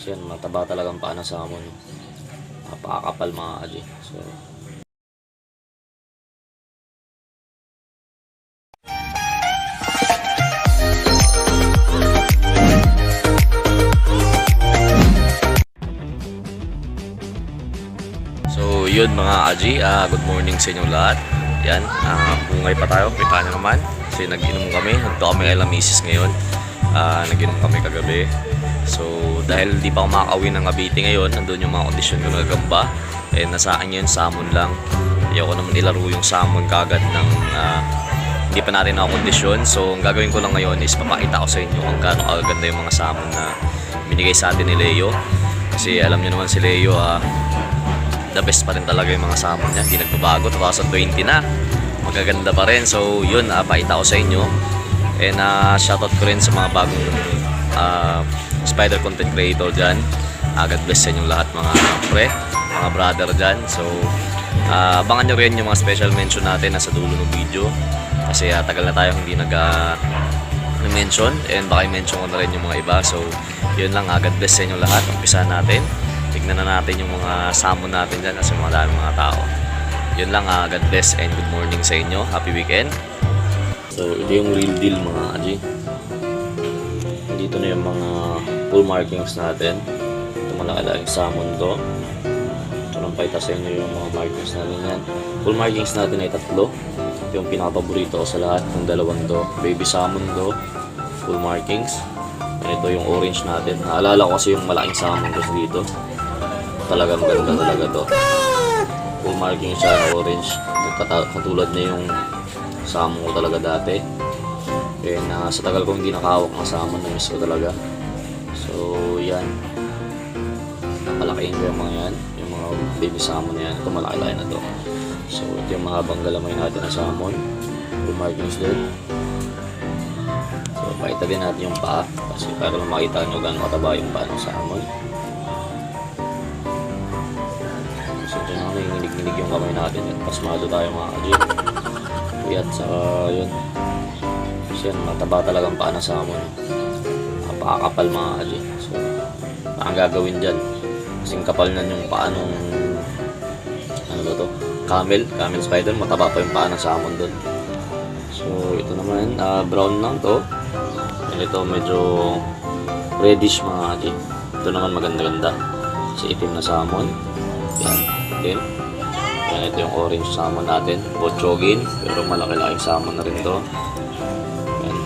So yan, mataba talagang paa ng salmon. Napakakapal mga kaji. So yun mga kaji, good morning sa inyong lahat. Yan, bungay pa tayo, kita nyo naman. Kasi nag-inom kami, nagto kami kay Misis ngayon. Nag-inom kami kagabi. So dahil di pa ako makakauwi ng Cavite ngayon, nandun yung mga kondisyon ko na gamba. Nasa akin yun, salmon lang. Ayoko naman ilaro yung salmon kagad ng hindi pa natin nakakondisyon. So ang gagawin ko lang ngayon is papakita ko sa inyo kung gaano kaganda yung mga salmon na binigay sa atin ni Leo. Kasi alam nyo naman si Leo, the best pa rin talaga yung mga salmon niya. Hindi nagbabago, 2020 na, magaganda pa rin. So yun, pakita ko sa inyo. And shoutout ko rin sa mga bagong spider content creator dyan. God bless sa inyong lahat mga pre, mga brother dyan. So abangan nyo rin yung mga special mention natin nasa dulo ng video. Kasi tagal na tayo hindi nag-mention. And baka i-mention ko na rin yung mga iba. So yun lang, God bless sa inyong lahat. Umpisa natin. Tignan na natin yung mga salmon natin dyan kasi mga daming mga tao. Yun lang, God bless and good morning sa inyo. Happy weekend. So ito yung real deal mga kaji. Dito na yung mga full markings natin. Ito malaki-laking salmon to. Ito lang paita sa inyo yung mga markings natin yan. Full markings natin ay 3. Ito yung pinaka-paborito ko sa lahat ng dalawang to. Baby salmon to. Full markings. And ito yung orange natin. Naalala ko kasi yung malaking salmon ko dito. Talagang ganda talaga to. Full marking siya na orange. Katulad na yung salmon ko talaga dati. And sa tagal ko hindi nakahawak ng salmon, na-miss ko talaga. So yan, napalakihin ko yung mga yan, yung mga baby salmon na yan. Ito malaki-laki na to. So ito yung mahabang galamay natin na salmon. Full markings din. So paita din natin yung paa kasi para lang makita nyo gaano kataba yung paa ng salmon. So dyan na nanginginig-nginig yung kamay natin at pasmado tayo mga kaji. At saka yun, kasi yan, mataba talagang paa ng salmon. Napakakapal mga kaji. So ang gagawin dyan, kasing kapal na yung paa nung ano ba to? Camel spider, mataba pa yung paa ng salmon dun. So ito naman, brown lang to. And ito medyo reddish mga kaji. Ito naman maganda-ganda kasi itim na salmon. Yan, itim. Yan, ito yung orange salmon natin, bochogin, pero malaki-laking salmon na rin to. Yan.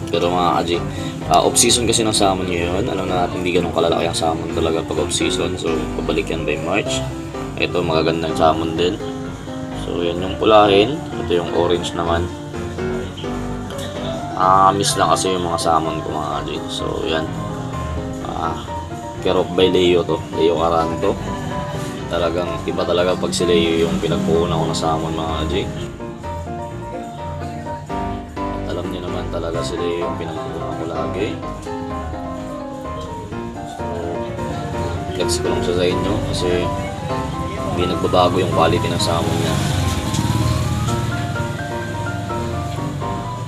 Pero mga kaji, off-season kasi ng salmon ngayon. Alam na natin hindi ganun kalalaki ang salmon talaga pag off-season. So pabalik yan by March. Ito magagandang salmon din. So yan yung pulahin. Ito yung orange naman. Miss lang kasi yung mga salmon ko mga kaji. So yan, care of by Leo to, Leo Caranto. Talagang iba talaga pag si Leo yung pinagpuuna ko na salmon mga kaji. Alam niyo naman talaga si Leo yung pinagpuuna ko lagi. So flex ko lang siya sa inyo kasi hindi nagbabago yung quality ng salmon niya.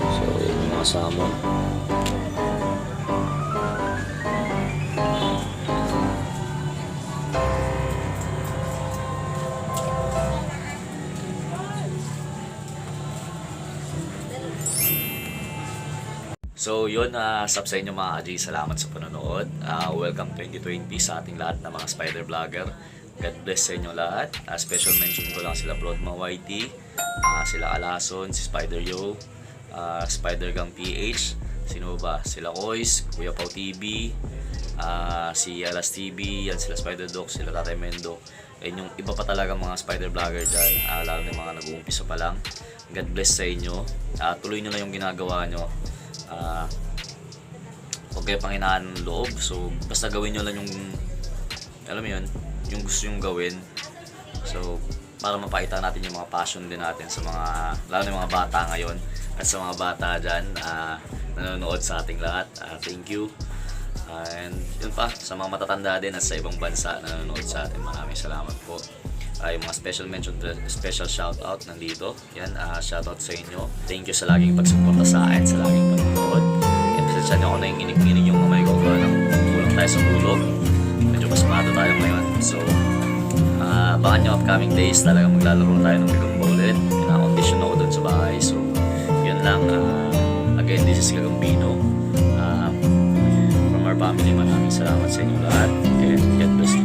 So yun yung mga salmon. So yun, sub sa inyo mga kaji, salamat sa panonood. Welcome 2020 sa ating lahat na mga spider vlogger. God bless sa inyo lahat. Special mention ko lang sila Broadma YT, sila Alason, si Spider Yo, Spider Gang PH, sino ba? Sila Kois, Kuya Pau TV, si Alas TV, yan sila Spider Doc, sila Tatay Mendo. And yung iba pa talaga mga spider vlogger dyan, lalo na mga nag-uumpisa pa lang. God bless sa inyo. Tuloy nyo na yung ginagawa nyo. Huwag kayo panghinaan ng loob. So basta gawin nyo lang yung, alam mo yun, yung gusto yung gawin. So para mapakita natin yung mga passion din natin sa mga, lalo na yung mga bata ngayon at sa mga bata dyan nanonood sa ating lahat. Thank you. And yun pa, sa mga matatanda din at sa ibang bansa na nanonood sa atin, maraming salamat po. Yung mga special mention, special shoutout nandito. Yan, shoutout sa inyo. Thank you sa laging pagsuporta sa akin, sa laging panonood. And pasensya nyo ako na yung inig-inig yung kamay ko. Kulang tayo sa tulog. Medyo pasmado tayo ngayon. So, abangan nyo upcoming days. Talaga maglalaro tayo ng Gagamba ulit. Pina-condition ako dun sa bahay. So, yun lang. Again, this is Gagambino. From our family, maraming salamat sa inyo lahat. And God bless you.